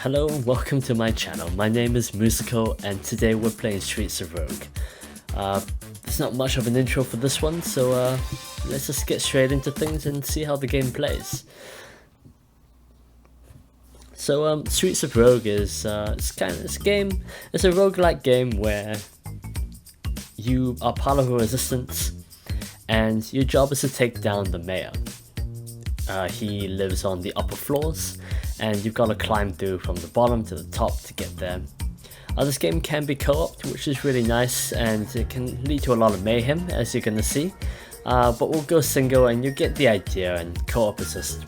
Hello and welcome to my channel. My name is Musical and today we're playing Streets of Rogue. There's not much of an intro for this one, so let's just get straight into things and see how the game plays. So Streets of Rogue is it's a roguelike game where you are part of a resistance and your job is to take down the mayor. He lives on the upper floors and you've got to climb through from the bottom to the top to get there. This game can be co-op, which is really nice, and it can lead to a lot of mayhem, as you're gonna see. But we'll go single and you get the idea, and co-op is just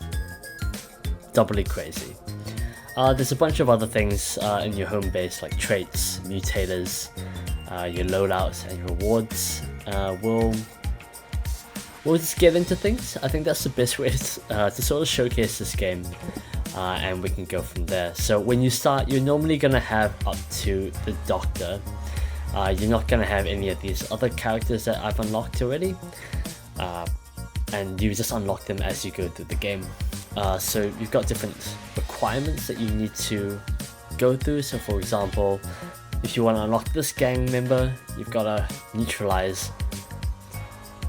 doubly crazy. There's a bunch of other things in your home base, like traits, mutators, your loadouts and rewards. We'll just get into things. I think that's the best way to sort of showcase this game, and we can go from there. So when you start, you're normally going to have up to the Doctor. You're not going to have any of these other characters that I've unlocked already, and you just unlock them as you go through the game. So you've got different requirements that you need to go through. So for example, if you want to unlock this gang member, you've got to neutralize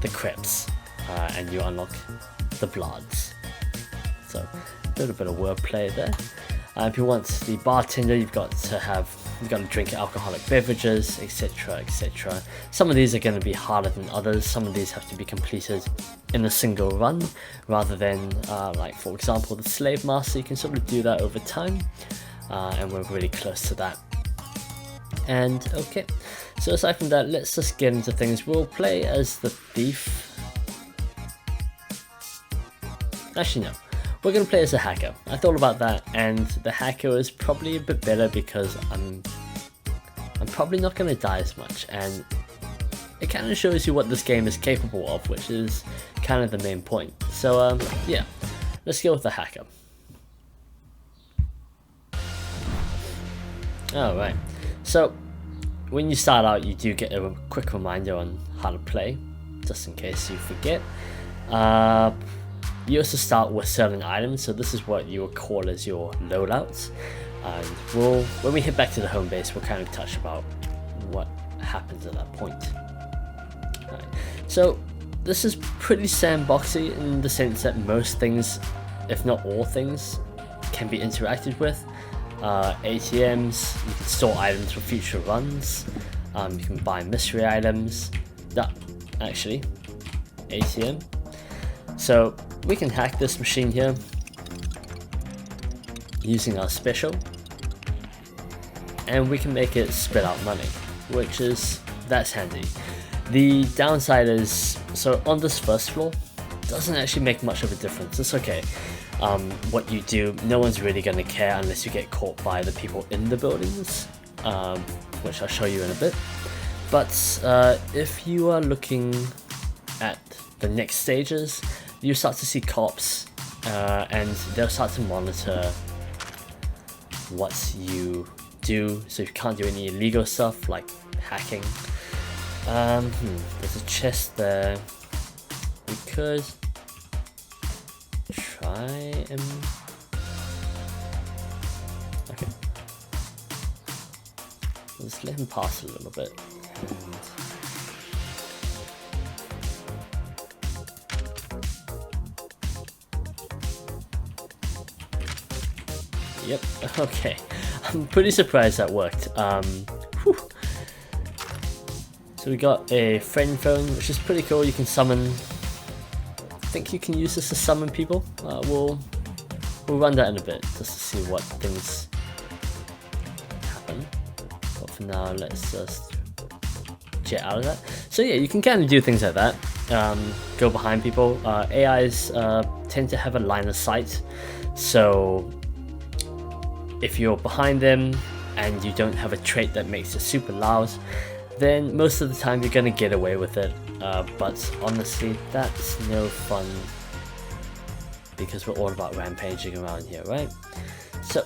the Crips, and you unlock the Bloods. So a little bit of wordplay there. If you want the bartender, you've got to drink alcoholic beverages, etc, etc. Some of these are going to be harder than others. Some of these have to be completed in a single run, rather than like for example the slave master. You can sort of do that over time, and we're really close to that. And okay, so aside from that, let's just get into things. We'll play as the thief. Actually no, we're going to play as a hacker. I thought about that, and the hacker is probably a bit better because I'm probably not going to die as much, and it kind of shows you what this game is capable of, which is kind of the main point. So yeah, let's go with the hacker. Alright, so when you start out, you do get a quick reminder on how to play, just in case you forget. You also start with certain items, so this is what you would call as your loadouts. And when we hit back to the home base, we'll kind of touch about what happens at that point. Right. So this is pretty sandboxy in the sense that most things, if not all things, can be interacted with. ATMs, you can store items for future runs, you can buy mystery items. Actually, ATM. So we can hack this machine here using our special, and we can make it spit out money, that's handy. The downside is, so on this first floor, doesn't actually make much of a difference. It's okay. What you do, no one's really going to care unless you get caught by the people in the buildings, which I'll show you in a bit. But if you are looking at the next stages, you start to see cops, and they'll start to monitor what you do, so you can't do any illegal stuff like hacking. There's a chest there. We could try and... okay. Let's let him pass a little bit. Yep, okay. I'm pretty surprised that worked. So we got a friend phone, which is pretty cool. You can summon... I think you can use this to summon people. We'll run that in a bit, just to see what things happen. But for now, let's just jet out of that. So yeah, you can kind of do things like that. Go behind people. AIs tend to have a line of sight, so if you're behind them and you don't have a trait that makes it super loud, then most of the time you're going to get away with it. But honestly, that's no fun, because we're all about rampaging around here, right? So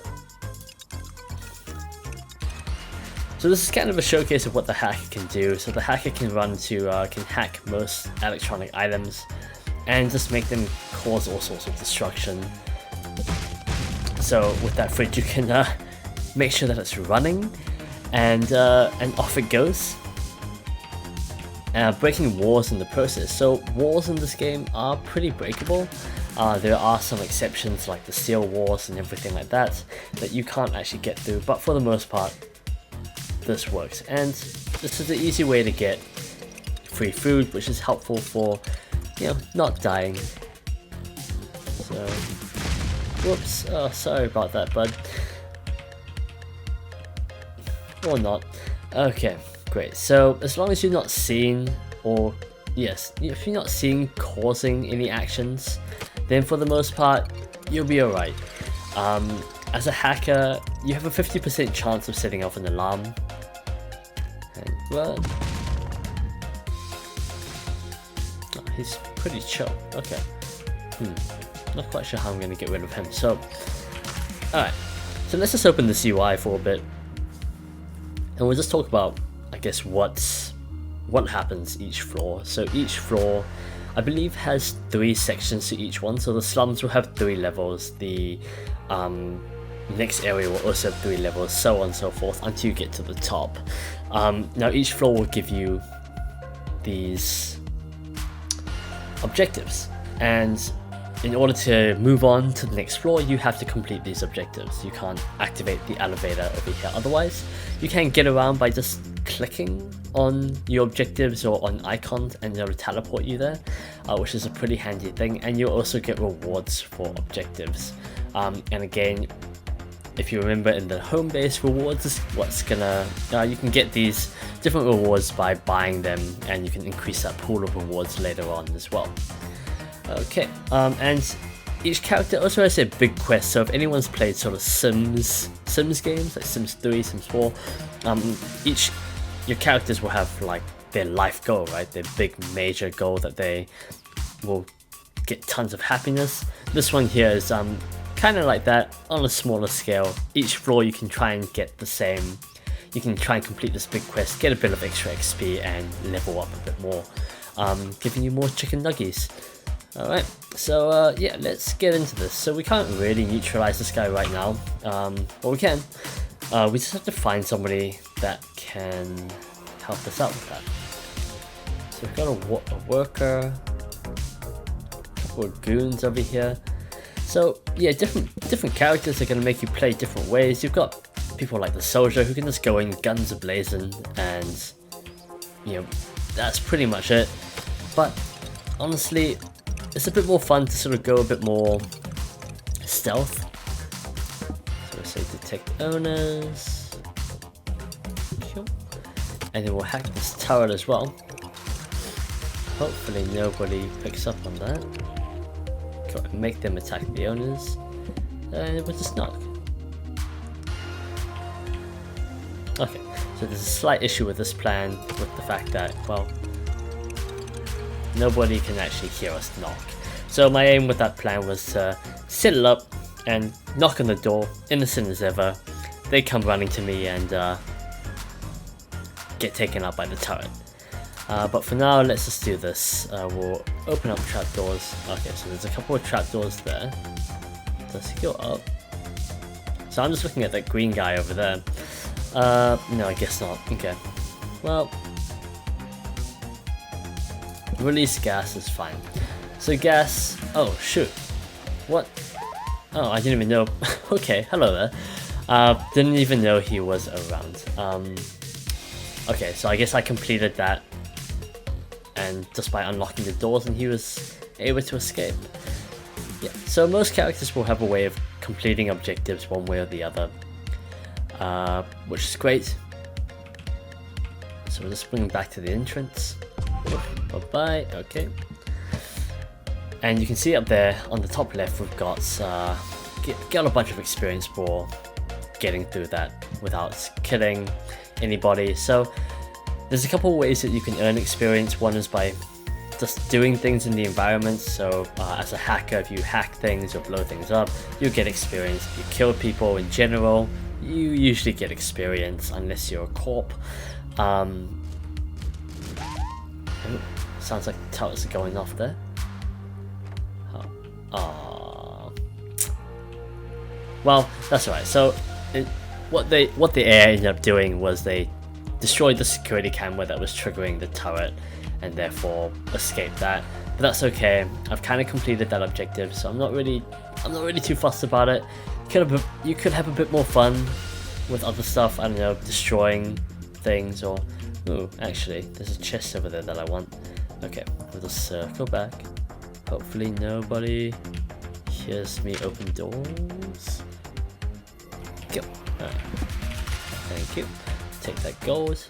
this is kind of a showcase of what the hacker can do. So the hacker can can hack most electronic items and just make them cause all sorts of destruction. So with that fridge, you can make sure that it's running, and off it goes. Breaking walls in the process. So walls in this game are pretty breakable. There are some exceptions like the steel walls and everything like that you can't actually get through, but for the most part this works, and this is the easy way to get free food, which is helpful for, you know, not dying. So, whoops, oh sorry about that, bud. Or not. Okay, great. So as long as you're not seen, or yes, if you're not seen causing any actions, then for the most part you'll be alright. As a hacker, you have a 50% chance of setting off an alarm. And run. Oh, he's pretty chill. Okay. Not quite sure how I'm going to get rid of him. So, alright. So let's just open this UI for a bit. And we'll just talk about, I guess, what happens each floor. So each floor, I believe, has 3 sections to each one. So the slums will have 3 levels. The next area will also have 3 levels, so on and so forth, until you get to the top. Now each floor will give you these objectives, and in order to move on to the next floor, you have to complete these objectives. You can't activate the elevator over here. Otherwise, you can get around by just clicking on your objectives or on icons, and it'll teleport you there, which is a pretty handy thing. And you'll also get rewards for objectives. And again, if you remember, in the home base, rewards is what's gonna, you can get these different rewards by buying them, and you can increase that pool of rewards later on as well. Okay, and each character also has a big quest. So if anyone's played sort of Sims games like Sims 3, Sims 4, your characters will have like their life goal, right? Their big major goal that they will get tons of happiness. This one here is kind of like that on a smaller scale. Each floor you can try and get the same. You can try and complete this big quest, get a bit of extra XP, and level up a bit more, giving you more chicken nuggies. Alright, so yeah, let's get into this. So we can't really neutralize this guy right now, but we can. We just have to find somebody that can help us out with that. So we've got a worker, a couple of goons over here. So yeah, different characters are going to make you play different ways. You've got people like the soldier who can just go in guns a-blazing, and you know, that's pretty much it. But honestly, it's a bit more fun to sort of go a bit more stealth. So we'll say detect owners, and then we'll hack this turret as well. Hopefully nobody picks up on that. Make them attack the owners, and we'll just knock. Okay, so there's a slight issue with this plan, with the fact that, well, nobody can actually hear us knock. So my aim with that plan was to set it up and knock on the door, innocent as ever. They come running to me and get taken out by the turret. But for now, let's just do this. We'll open up trapdoors. Okay, so there's a couple of trapdoors there. Does he go up? So I'm just looking at that green guy over there. No, I guess not. Okay. Well, release gas is fine. So gas. Oh shoot. What? Oh, I didn't even know. Okay, hello there. Didn't even know he was around. Okay, so I guess I completed that, and just by unlocking the doors, and he was able to escape. Yeah, so most characters will have a way of completing objectives one way or the other, which is great. So we'll just bring him back to the entrance. Bye-bye, okay. And you can see up there on the top left, we've got get a bunch of experience for getting through that without killing anybody. So there's a couple of ways that you can earn experience. One is by just doing things in the environment. So as a hacker, if you hack things or blow things up, you get experience. If you kill people in general, you usually get experience, unless you're a corp. Sounds like the towers are going off there. Oh. Well, that's alright. So what the AI ended up doing was they destroyed the security camera that was triggering the turret, and therefore escaped that. But that's okay. I've kind of completed that objective, so I'm not really too fussed about it. You could have a bit more fun with other stuff. I don't know, destroying things or. Ooh, actually, there's a chest over there that I want. Okay, we'll just circle back. Hopefully nobody hears me open doors. Go. Alright. Thank you. Take that gold.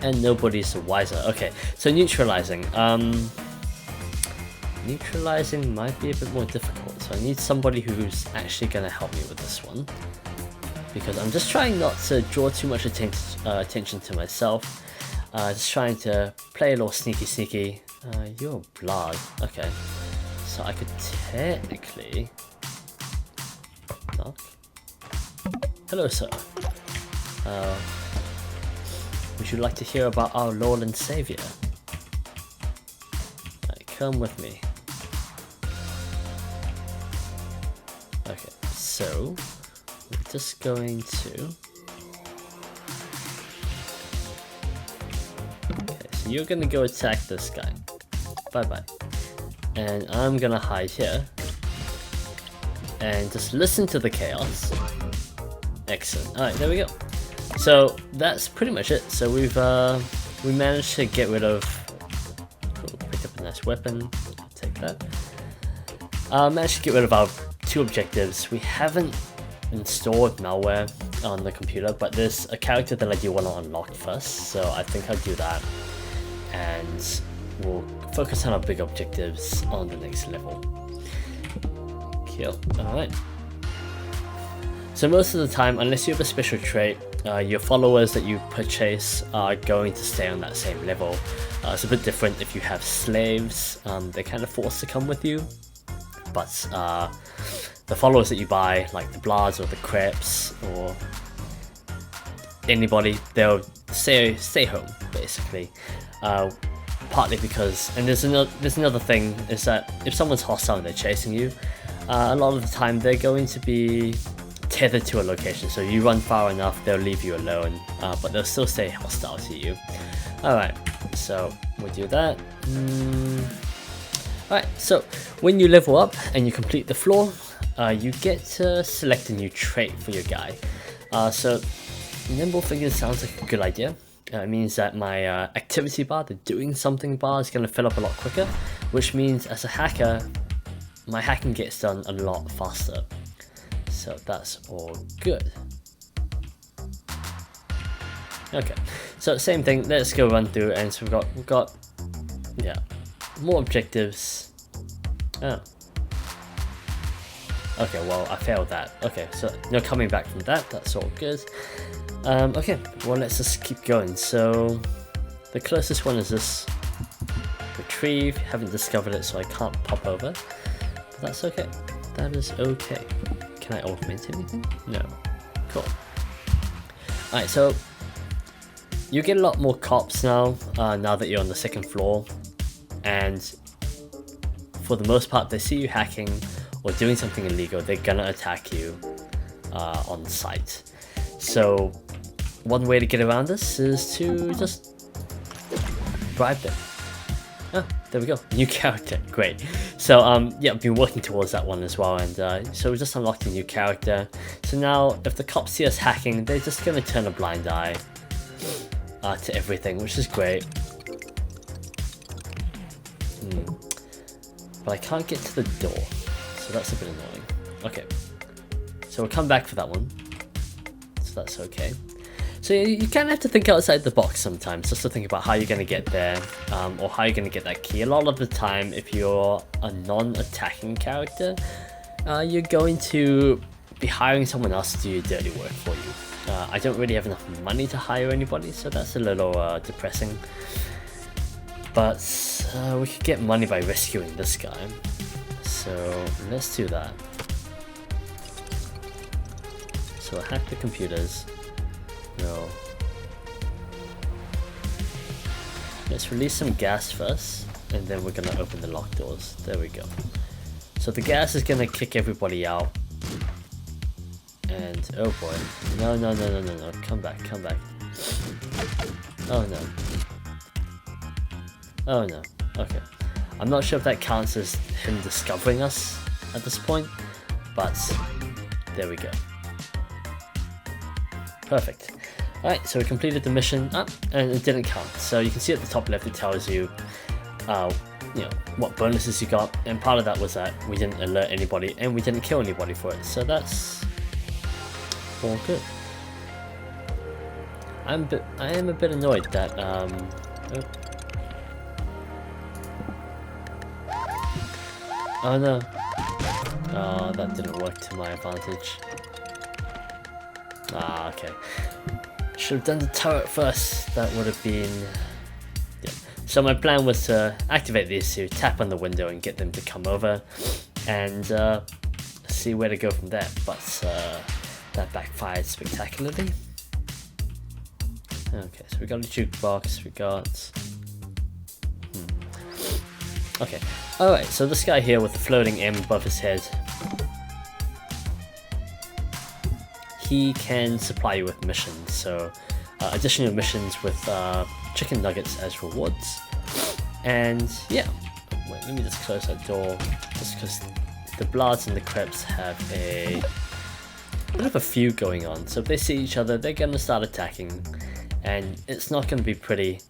And nobody's the wiser. Okay, so neutralizing. Neutralizing might be a bit more difficult, so I need somebody who's actually gonna help me with this one. Because I'm just trying not to draw too much attention to myself. Just trying to play a little sneaky. You're blood. Okay. So I could technically knock. Hello, sir. Would you like to hear about our Lord and Savior? Right, come with me. Okay, so we're just going to. Okay, so you're gonna go attack this guy. Bye bye. And I'm gonna hide here and just listen to the chaos. Excellent. Alright, there we go. So that's pretty much it. So we managed to get rid of. Cool, picked up a nice weapon. I'll take that. Managed to get rid of our 2 objectives. We haven't installed malware on the computer, but there's a character that I do want to unlock first. So I think I'll do that, and we'll focus on our big objectives on the next level. Cool. All right. So most of the time, unless you have a special trait, your followers that you purchase are going to stay on that same level. It's a bit different if you have slaves. They're kind of forced to come with you, but the followers that you buy, like the Bloods or the Crepes or anybody, they'll stay home basically. Partly because, and there's another thing, is that if someone's hostile and they're chasing you, a lot of the time they're going to be tethered to a location, so you run far enough they'll leave you alone, but they'll still stay hostile to you. Alright, so we'll do that. Alright, so when you level up and you complete the floor, you get to select a new trait for your guy. So Nimble Fingers sounds like a good idea. It means that my activity bar, the doing something bar, is going to fill up a lot quicker, which means as a hacker, my hacking gets done a lot faster. So that's all good. Okay, so same thing. Let's go run through, and so we've got yeah, more objectives. Oh. Okay, well I failed that. Okay, so no coming back from that. That's all good. Okay, well let's just keep going. So the closest one is this. Retrieve. Haven't discovered it, so I can't pop over. But that's okay. That is okay. Can I augment anything? No. Cool. Alright, so you get a lot more cops now, now that you're on the 2nd floor, and for the most part, they see you hacking or doing something illegal, they're gonna attack you on site. So one way to get around this is to just bribe them. Ah, there we go. New character. Great. So yeah, I've been working towards that one as well, and so we just unlocked a new character. So now if the cops see us hacking, they're just gonna turn a blind eye to everything, which is great. But I can't get to the door, so that's a bit annoying. Okay, so we'll come back for that one, so that's okay. So you kind of have to think outside the box sometimes, just to think about how you're going to get there, or how you're going to get that key. A lot of the time, if you're a non-attacking character, you're going to be hiring someone else to do your dirty work for you. I don't really have enough money to hire anybody, so that's a little depressing. But we could get money by rescuing this guy, so let's do that. So hack the computers. No. Let's release some gas first, and then we're gonna open the locked doors. There we go. So the gas is gonna kick everybody out, And oh boy. No, no, no, no, no, no. Come back, come back. Oh no. Oh no. Okay. I'm not sure if that counts as him discovering us at this point, but there we go. Perfect. Alright, so we completed the mission, and it didn't count. So you can see at the top left it tells you, you know, what bonuses you got, and part of that was that we didn't alert anybody and we didn't kill anybody for it. So that's all good. I am a bit annoyed that oh no. Oh, that didn't work to my advantage. Ah, okay. Should have done the turret first. That would have been... Yeah. So my plan was to activate these two, tap on the window and get them to come over, and see where to go from there. But that backfired spectacularly. Okay, so we got a jukebox, we got... Okay, alright, so this guy here with the floating M above his head, he can supply you with missions, so additional missions with chicken nuggets as rewards. And yeah, wait, let me just close that door, just because the Bloods and the Crips have a bit of a feud going on, so if they see each other they're gonna start attacking, and it's not gonna be pretty,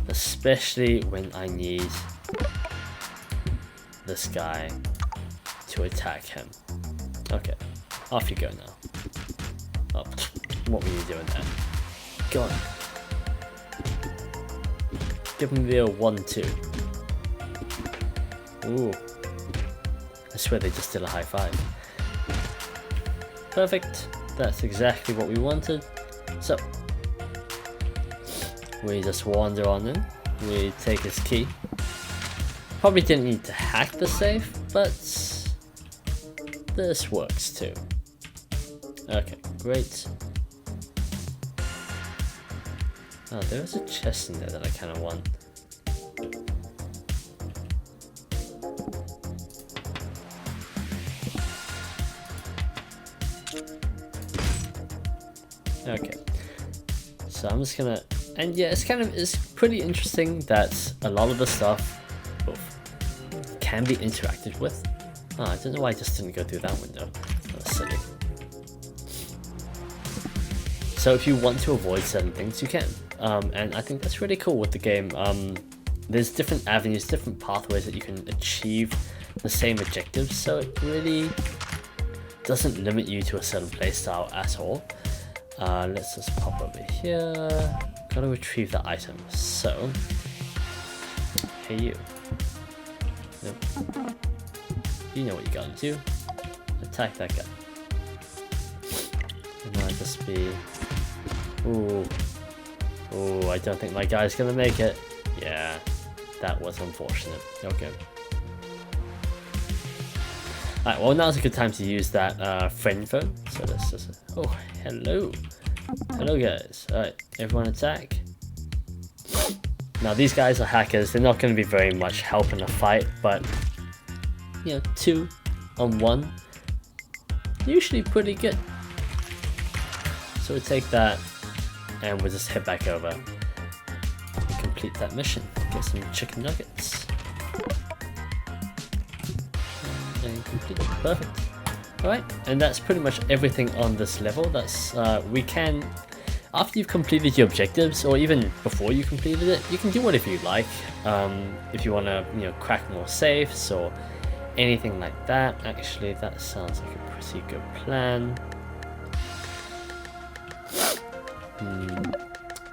especially when I need this guy to attack him. Okay, off you go now. Oh, what were you doing there? Go on. Give him the 1-2. Ooh. I swear they just did a high five. Perfect. That's exactly what we wanted. So, we just wander on in. We take his key. Probably didn't need to hack the safe, but this works too. Okay, great. Oh, there's a chest in there that I kind of want. Okay, so I'm just gonna, and yeah, it's pretty interesting that a lot of the stuff can be interacted with. Oh, I don't know why I just didn't go through that window. That's silly. So if you want to avoid certain things, you can. And I think that's really cool with the game. There's different avenues, different pathways that you can achieve the same objectives, so it really doesn't limit you to a certain playstyle at all. Let's just pop over here. Gotta retrieve the item. So, hey you. Nope. You know what you gotta do. Attack that guy. It might just be... Ooh. Ooh, I don't think my guy's gonna make it. Yeah, that was unfortunate. Okay. Alright, well now's a good time to use that friend phone. So let's just... Oh, hello. Hello guys. Alright, everyone attack. Now these guys are hackers, they're not going to be very much help in a fight, but you know, 2 on 1, usually pretty good. So we'll take that and we'll just head back over and complete that mission. Get some chicken nuggets. And complete it. Perfect. Alright, and that's pretty much everything on this level. That's we can, after you've completed your objectives, or even before you completed it, you can do whatever you like. If you want to, you know, crack more safes or anything like that. Actually, that sounds like a pretty good plan.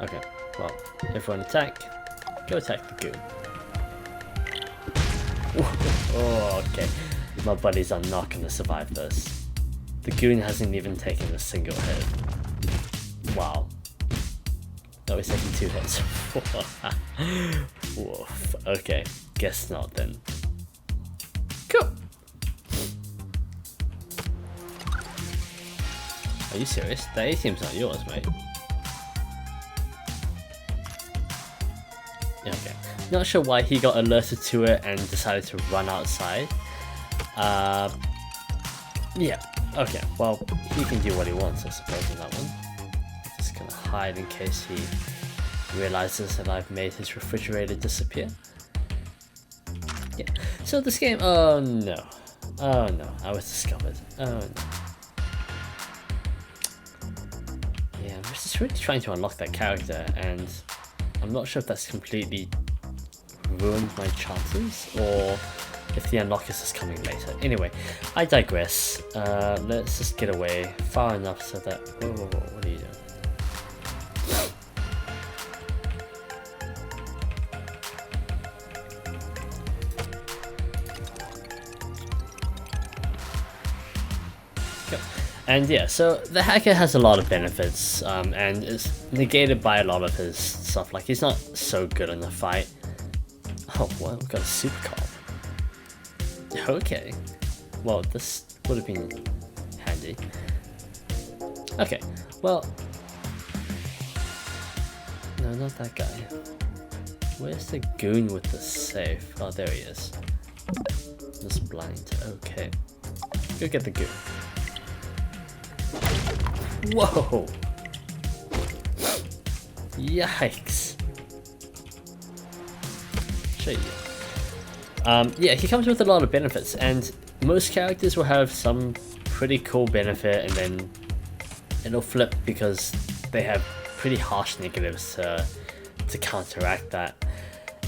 Okay, well, everyone attack. Go attack the goon. Oh, okay. My buddies are not going to survive this. The goon hasn't even taken a single hit. Wow. Oh, he's taking 2 hits. Woof. Okay, guess not then. Cool. Are you serious? The A-team's not yours, mate. Okay. Not sure why he got alerted to it and decided to run outside. Yeah, Okay, well, he can do what he wants, I suppose, in that one. Just gonna hide in case he realizes that I've made his refrigerator disappear. Yeah, so this game, oh no, I was discovered, oh no. Yeah, I'm just really trying to unlock that character, and I'm not sure if that's completely ruined my chances, or if the unlock is just coming later. Anyway, I digress. Let's just get away far enough so that... Whoa, what are you doing? And yeah, so the hacker has a lot of benefits, and is negated by a lot of his stuff. Like, he's not so good in the fight. Oh, well, we've got a super cop. Okay. Well, this would have been handy. Okay, well... No, not that guy. Where's the goon with the safe? Oh, there he is. Just blind. Okay. Go get the goon. Whoa! Yikes! Show you. Yeah, he comes with a lot of benefits, and most characters will have some pretty cool benefit, and then it'll flip because they have pretty harsh negatives to counteract that,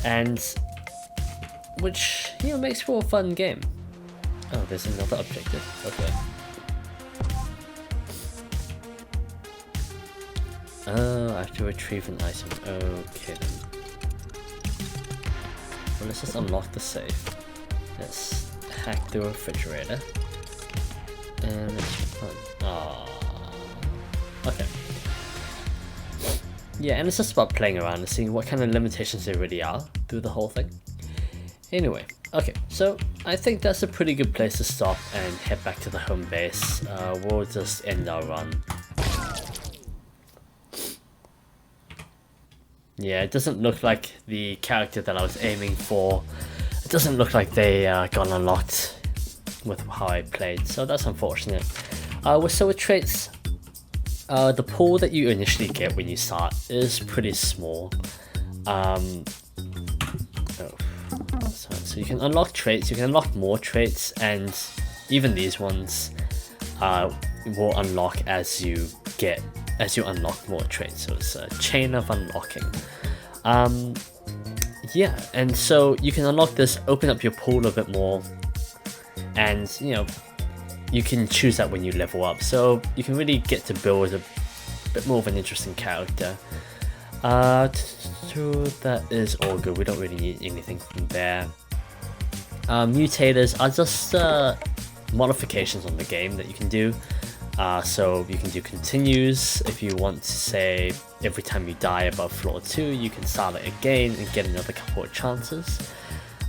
and which, you know, makes for a fun game. Oh, there's another objective. Okay. Oh, I have to retrieve an item. Okay then. Well, let's just unlock the safe. Let's hack the refrigerator. And let's run. Aww. Okay. Yeah, and it's just about playing around and seeing what kind of limitations there really are through the whole thing. Anyway, okay, so I think that's a pretty good place to stop and head back to the home base. We'll just end our run. Yeah, it doesn't look like the character that I was aiming for. It doesn't look like they got unlocked with how I played, so that's unfortunate. So with traits, the pool that you initially get when you start is pretty small. So you can unlock traits, you can unlock more traits, and even these ones will unlock as you unlock more traits. So it's a chain of unlocking. Yeah, and so you can unlock this, open up your pool a bit more, and you know, you can choose that when you level up, so you can really get to build a bit more of an interesting character. That is all good. We don't really need anything from there. Mutators are just modifications on the game that you can do. So you can do continues if you want to say every time you die above floor 2 you can start it again and get another couple of chances.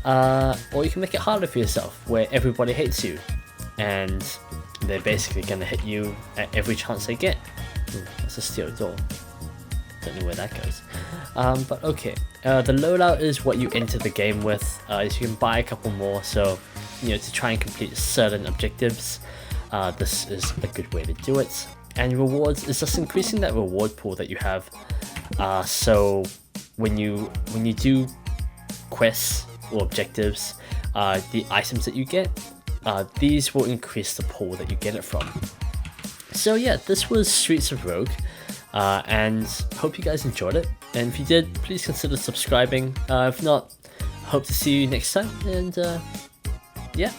Or you can make it harder for yourself where everybody hates you and they're basically going to hit you at every chance they get. That's a steel door. Don't know where that goes. But okay, the loadout is what you enter the game with. You can buy a couple more, so you know, to try and complete certain objectives. This is a good way to do it. And rewards is just increasing that reward pool that you have. So when you do quests or objectives, the items that you get, these will increase the pool that you get it from. So yeah, this was Streets of Rogue, and hope you guys enjoyed it. And if you did, please consider subscribing. If not, hope to see you next time. And yeah.